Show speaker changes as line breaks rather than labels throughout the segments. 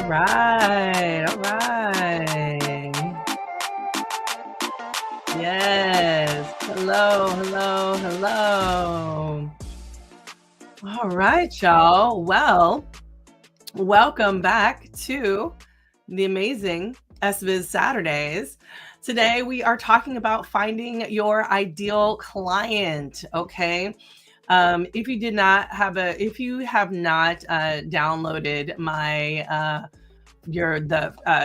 right. All right. Yes. Hello, hello, hello. All right, y'all. Well, welcome back to the amazing SBiz Saturdays. Today we are talking about finding your ideal client. Okay. If you have not downloaded my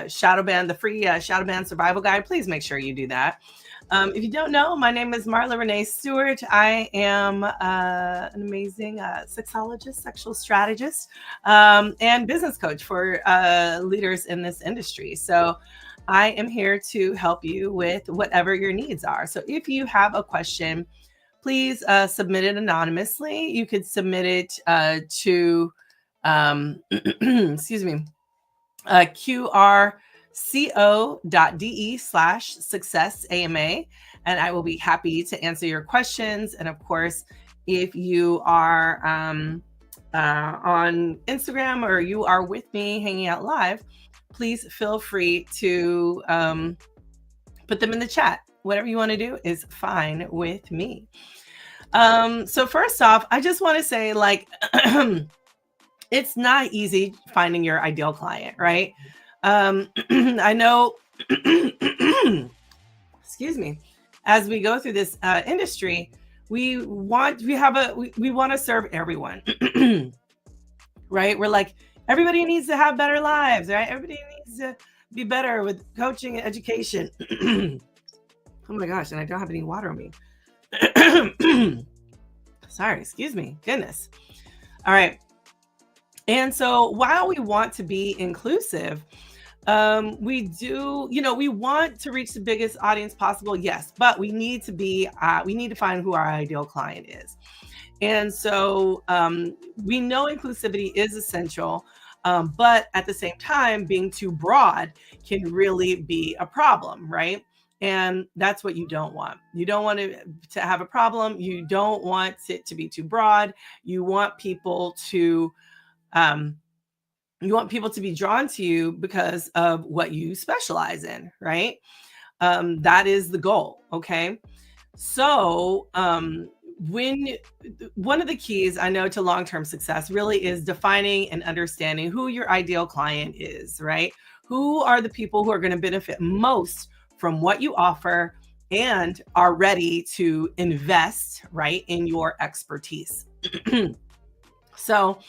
Shadow Band, the free Shadow Band Survival Guide, please make sure you do that. If you don't know, my name is Marla Renee Stewart. I am an amazing sexologist, sexual strategist, and business coach for leaders in this industry. So I am here to help you with whatever your needs are. So if you have a question, please submit it anonymously. You could submit it to, excuse me, qrco.de/successama, and I will be happy to answer your questions. And of course, if you are on Instagram or you are with me hanging out live, please feel free to put them in the chat. Whatever you want to do is fine with me. So first off, I just want to say, like, it's not easy finding your ideal client, right? I know, excuse me, as we go through this industry, we want to serve everyone, right? We're like, everybody needs to have better lives, right? Everybody needs to be better with coaching and education. Oh my gosh, and I don't have any water on me. Sorry, excuse me. Goodness. All right. And so while we want to be inclusive, we want to reach the biggest audience possible. Yes, but we need to find who our ideal client is. And so we know inclusivity is essential, but at the same time, being too broad can really be a problem, right? And that's what you don't want. You don't want to have a problem. You don't want it to be too broad. You want people to be drawn to you because of what you specialize in, right? That is the goal. Okay. So one of the keys I know to long-term success really is defining and understanding who your ideal client is, right? Who are the people who are going to benefit most from what you offer and are ready to invest, right, in your expertise. So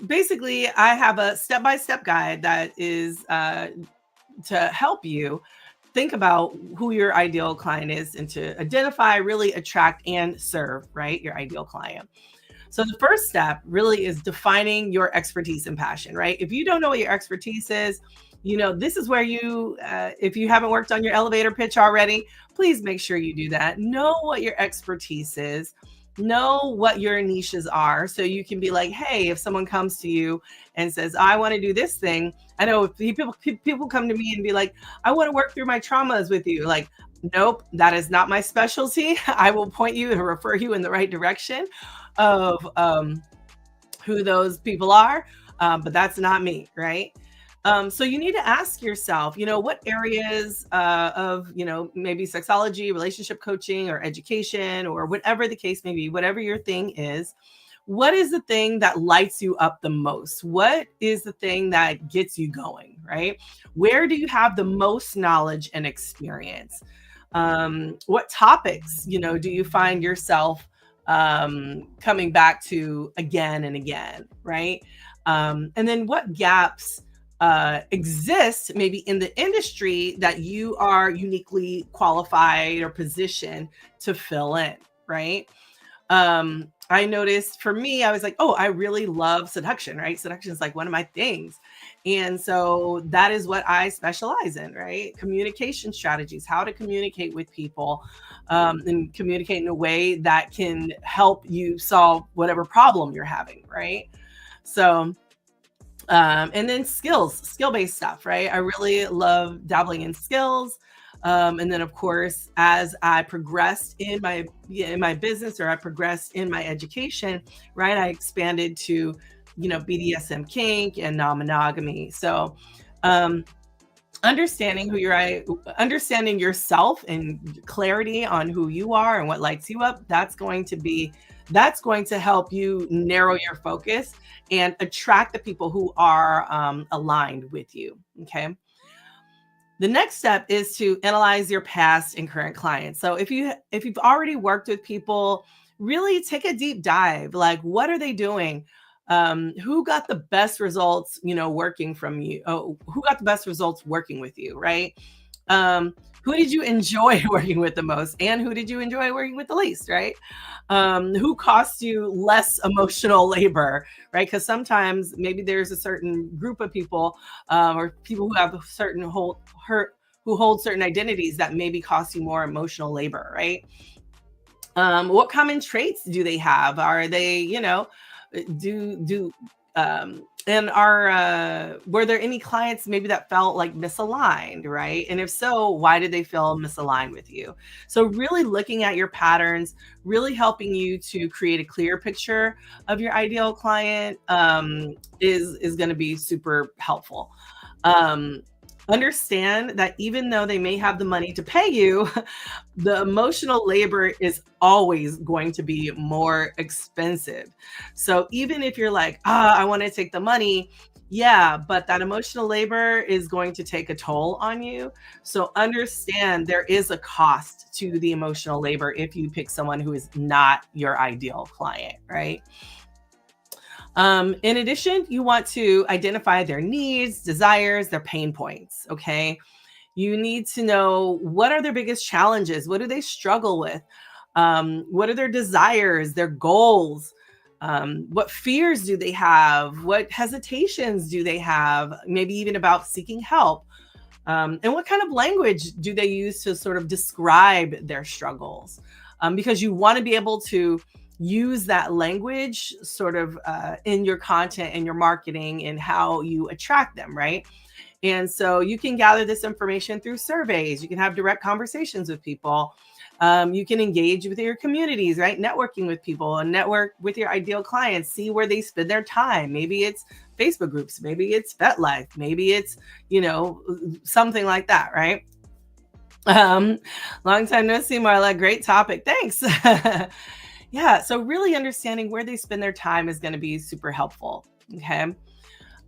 basically, I have a step-by-step guide that is to help you think about who your ideal client is and to identify, really attract, and serve, right, your ideal client. So the first step really is defining your expertise and passion, right? If you don't know what your expertise is, this is where if you haven't worked on your elevator pitch already, please make sure you do that. Know what your expertise is. Know what your niches are, so you can be like, hey, if someone comes to you and says, I want to do this thing, I know people come to me and be like, I want to work through my traumas with you. Like, nope, that is not my specialty. I will point you and refer you in the right direction of who those people are, but that's not me, right? So you need to ask yourself, what areas of, maybe sexology, relationship coaching, or education, or whatever the case may be, whatever your thing is, what is the thing that lights you up the most? What is the thing that gets you going, right? Where do you have the most knowledge and experience? What topics, do you find yourself coming back to again and again, right? And then what gaps exist maybe in the industry that you are uniquely qualified or positioned to fill in, right? I noticed for me, I was like, oh, I really love seduction, right? Seduction is like one of my things. And so that is what I specialize in, right? Communication strategies, how to communicate with people, and communicate in a way that can help you solve whatever problem you're having, right? So and then skill-based stuff, right? I really love dabbling in skills. And then of course, as I progressed in my business, or I progressed in my education, right, I expanded to BDSM kink and non-monogamy. So, um, understanding understanding yourself and clarity on who you are and what lights you up, that's going to help you narrow your focus and attract the people who are aligned with you. Okay. The next step is to analyze your past and current clients. So if you've already worked with people, really take a deep dive. Like, what are they doing? Who got the best results, working from you? Oh, who got the best results working with you, right? Um, who did you enjoy working with the most, and who did you enjoy working with the least, right? Who costs you less emotional labor, right? Because sometimes maybe there's a certain group of people, or people who have a certain who hold certain identities that maybe cost you more emotional labor, right? What common traits do they have? Are they, do and are were there any clients maybe that felt like misaligned, right? And if so, why did they feel misaligned with you? So really looking at your patterns, really helping you to create a clear picture of your ideal client, is going to be super helpful. um, Understand that even though they may have the money to pay you, the emotional labor is always going to be more expensive. So even if you're like, I want to take the money, yeah, but that emotional labor is going to take a toll on you. So understand there is a cost to the emotional labor if you pick someone who is not your ideal client, right? In addition, you want to identify their needs, desires, their pain points. Okay. You need to know, what are their biggest challenges? What do they struggle with? What are their desires, their goals? What fears do they have? What hesitations do they have? Maybe even about seeking help. And what kind of language do they use to sort of describe their struggles? Because you want to be able to use that language sort of in your content and your marketing and how you attract them, right? And so you can gather this information through surveys. You can have direct conversations with people. You can engage with your communities, right? Networking with people and network with your ideal clients. See where they spend their time. Maybe it's Facebook groups. Maybe it's FetLife. Maybe it's, something like that, right? Um, Long time no see, Marla. Great topic. Thanks. Yeah. So really understanding where they spend their time is going to be super helpful. Okay.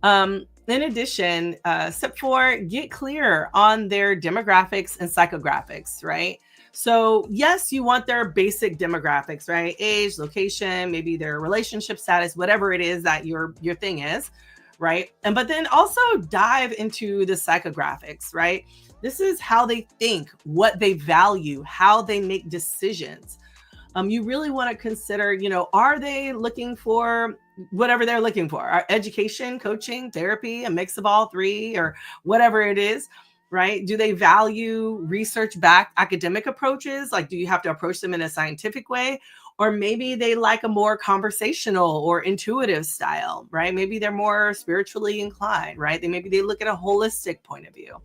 In addition, step 4, get clear on their demographics and psychographics, right? So yes, you want their basic demographics, right? Age, location, maybe their relationship status, whatever it is that your thing is, right? And but then also dive into the psychographics, right? This is how they think, what they value, how they make decisions. You really want to consider, are they looking for whatever they're looking for? Education, coaching, therapy, a mix of all three, or whatever it is, right? Do they value research-backed academic approaches? Like, do you have to approach them in a scientific way? Or maybe they like a more conversational or intuitive style, right? Maybe they're more spiritually inclined, right? Maybe they look at a holistic point of view.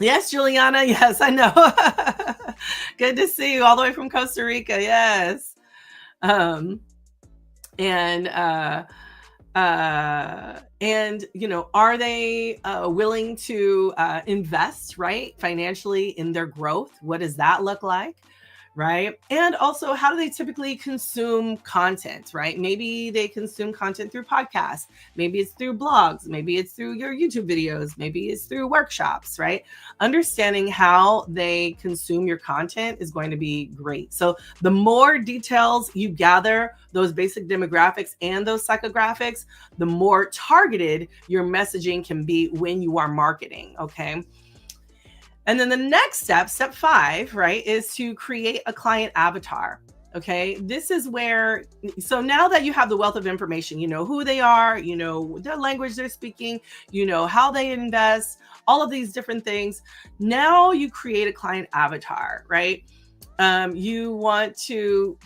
Yes, Juliana. Yes, I know. Good to see you all the way from Costa Rica. Yes. Um, and are they willing to invest, right, financially in their growth? What does that look like? Right. And also, how do they typically consume content, right? Maybe they consume content through podcasts. Maybe it's through blogs. Maybe it's through your YouTube videos. Maybe it's through workshops, right? Understanding how they consume your content is going to be great. So the more details you gather, those basic demographics and those psychographics, the more targeted your messaging can be when you are marketing. Okay. And then the next step 5, right, is to create a client avatar. Okay. This is where, so now that you have the wealth of information, you know who they are, you know the language they're speaking, you know how they invest, all of these different things. Now you create a client avatar, right? You want to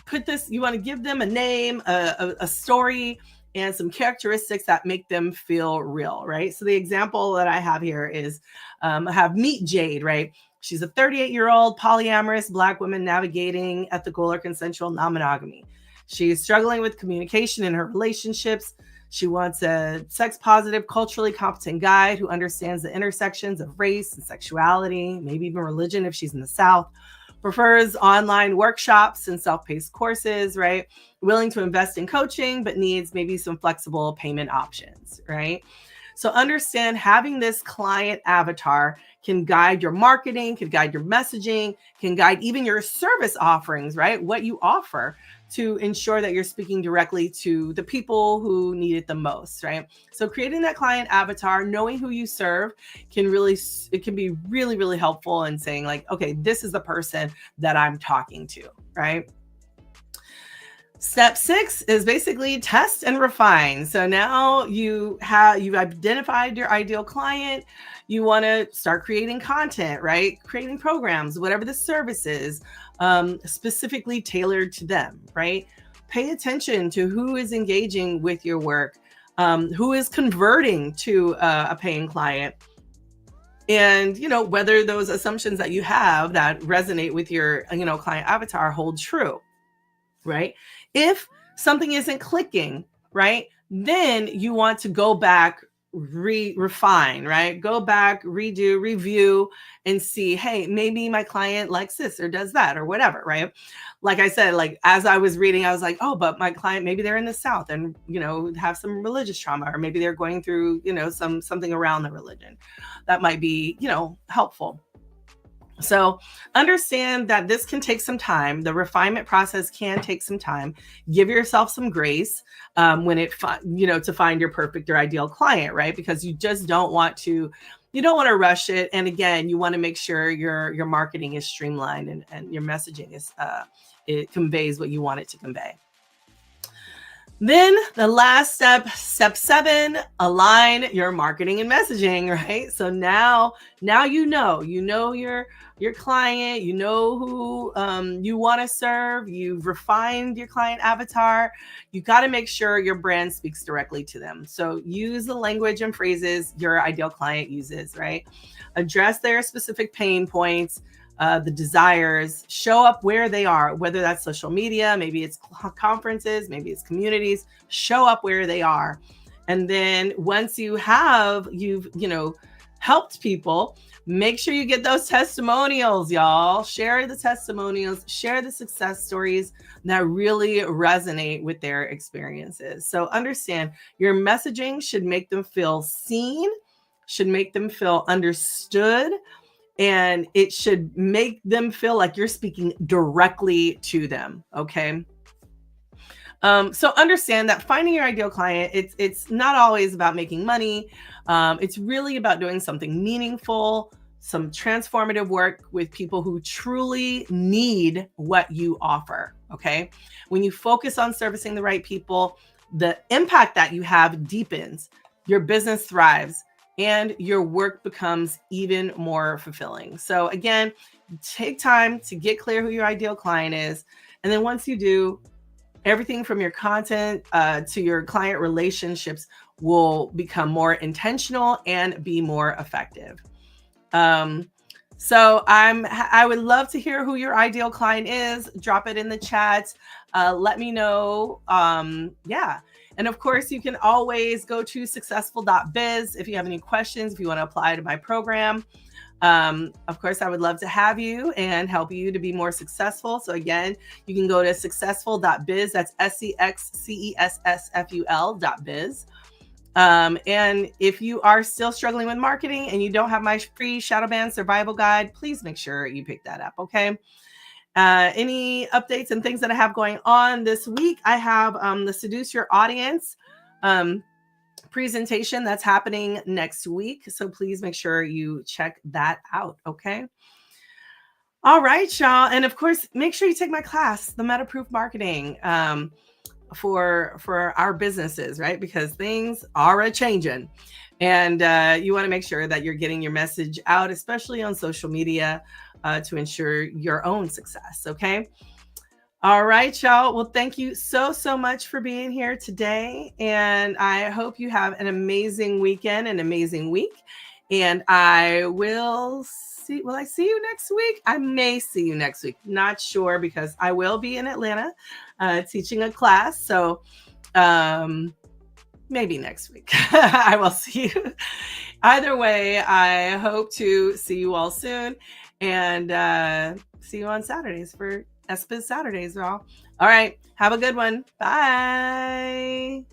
give them a name, a story, and some characteristics that make them feel real, right? So the example that I have here is I have Meet Jade, right? She's a 38-year-old polyamorous Black woman navigating ethical or consensual non-monogamy. She's struggling with communication in her relationships. She wants a sex positive, culturally competent guide who understands the intersections of race and sexuality, maybe even religion if she's in the South. Prefers online workshops and self-paced courses, right? Willing to invest in coaching, but needs maybe some flexible payment options, right? So understand having this client avatar can guide your marketing, can guide your messaging, can guide even your service offerings, right? What you offer to ensure that you're speaking directly to the people who need it the most, right? So creating that client avatar, knowing who you serve it can be really, really helpful in saying like, okay, this is the person that I'm talking to, right? Step 6 is basically test and refine. So now you've identified your ideal client. You want to start creating content, right? Creating programs, whatever the service is, specifically tailored to them, right? Pay attention to who is engaging with your work, who is converting to a paying client. And, whether those assumptions that you have that resonate with your, client avatar hold true, right? If something isn't clicking, right, then you want to go back, refine, right? Go back, redo, review, and see, hey, maybe my client likes this or does that or whatever, right? Like I said, like as I was reading, I was like, oh, but my client, maybe they're in the South and, have some religious trauma, or maybe they're going through, something around the religion that might be, helpful. So understand that this can take some time. The refinement process can take some time. Give yourself some grace to find your perfect or ideal client, right? Because you just don't want to rush it. And again, you want to make sure your marketing is streamlined and your messaging is it conveys what you want it to convey. Then the last step 7, align your marketing and messaging, right? So now you know your client, you know who you want to serve, you've refined your client avatar. You got to make sure your brand speaks directly to them. So use the language and phrases your ideal client uses, right? Address their specific pain points, the desires, show up where they are, whether that's social media, maybe it's conferences, maybe it's communities, show up where they are. And then once you've helped people, make sure you get those testimonials, y'all. Share the testimonials, share the success stories that really resonate with their experiences. So understand your messaging should make them feel seen, should make them feel understood, and it should make them feel like you're speaking directly to them. Okay. So understand that finding your ideal client, it's not always about making money. It's really about doing something meaningful, some transformative work with people who truly need what you offer. Okay. When you focus on servicing the right people, the impact that you have deepens, your business thrives, and your work becomes even more fulfilling. So again, take time to get clear who your ideal client is. And then once you do, everything from your content to your client relationships will become more intentional and be more effective. So I would love to hear who your ideal client is. Drop it in the chat. Let me know. And of course, you can always go to successful.biz if you have any questions, if you want to apply to my program. Of course, I would love to have you and help you to be more successful. So again, you can go to successful.biz. That's SCXCESSFUL.biz. And if you are still struggling with marketing and you don't have my free shadow ban survival guide, please make sure you pick that up. Okay. Any updates and things that I have going on this week? I have the Seduce Your Audience presentation that's happening next week. So please make sure you check that out. Okay. All right, y'all. And of course, make sure you take my class, the Metaproof Marketing, for our businesses, right? Because things are a-changing. And you want to make sure that you're getting your message out, especially on social media, to ensure your own success. Okay. All right, y'all. Well, thank you so much for being here today. And I hope you have an amazing weekend, an amazing week. And I will will I see you next week? I may see you next week. Not sure because I will be in Atlanta teaching a class. So maybe next week I will see you. Either way, I hope to see you all soon and see you on Saturdays for SPIS Saturdays, y'all. All right. Have a good one. Bye.